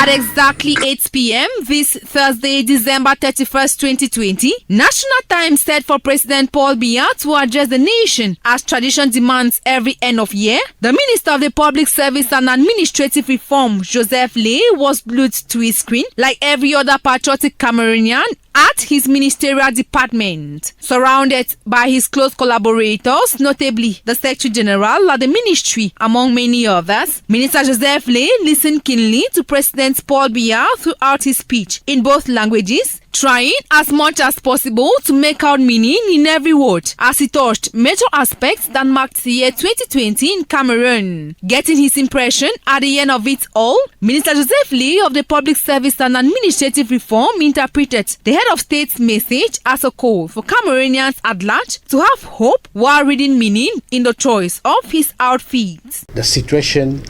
At exactly 8 p.m. this Thursday, December 31st, 2020, National Time set for President Paul Biya to address the nation as tradition demands every end of year. The Minister of the Public Service and Administrative Reform, Joseph Lay, was glued to his screen like every other patriotic Cameroonian at his ministerial department, surrounded by his close collaborators, notably the Secretary General at the ministry, among many others. Minister Joseph Lay listened keenly to President Paul Biya throughout his speech in both languages, trying as much as possible to make out meaning in every word as he touched major aspects that marked the year 2020 in Cameroon. Getting his impression at the end of it all, Minister Joseph Lay of the Public Service and Administrative Reform interpreted the head of state's message as a call for Cameroonians at large to have hope while reading meaning in the choice of his outfit. The situation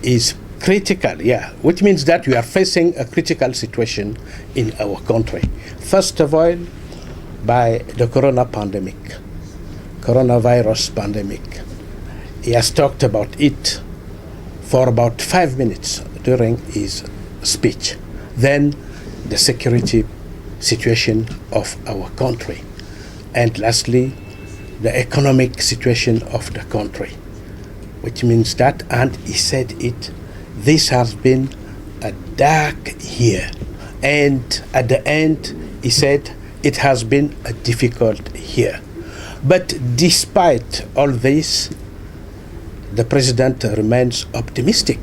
is critical, which means that we are facing a critical situation in our country. First of all, by the coronavirus pandemic. He has talked about it for about 5 minutes during his speech. Then the security situation of our country. And lastly, the economic situation of the country, which means that, and he said it, this has been a dark year. And at the end, he said it has been a difficult year. But despite all this, the president remains optimistic.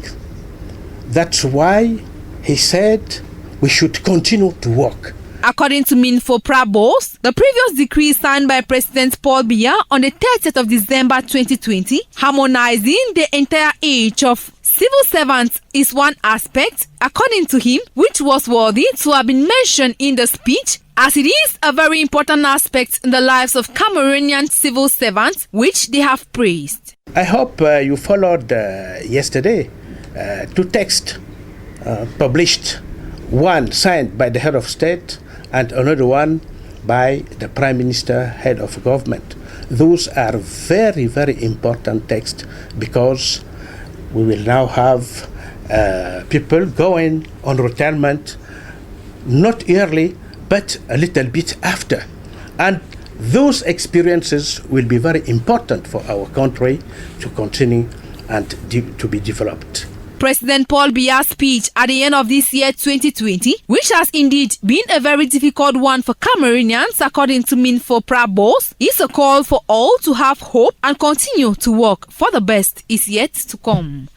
That's why he said we should continue to work. According to Minfo Prabos, the previous decree signed by President Paul Biya on the 30th of December 2020, harmonizing the entire age of civil servants, is one aspect, according to him, which was worthy to have been mentioned in the speech, as it is a very important aspect in the lives of Cameroonian civil servants, which they have praised. I hope you followed yesterday two texts published, one signed by the head of state and another one by the Prime Minister, head of government. Those are very, very important texts because we will now have people going on retirement not early but a little bit after. And those experiences will be very important for our country to continue and to be developed. President Paul Biya's speech at the end of this year 2020, which has indeed been a very difficult one for Cameroonians, according to Minfo Prabos, is a call for all to have hope and continue to work for the best is yet to come.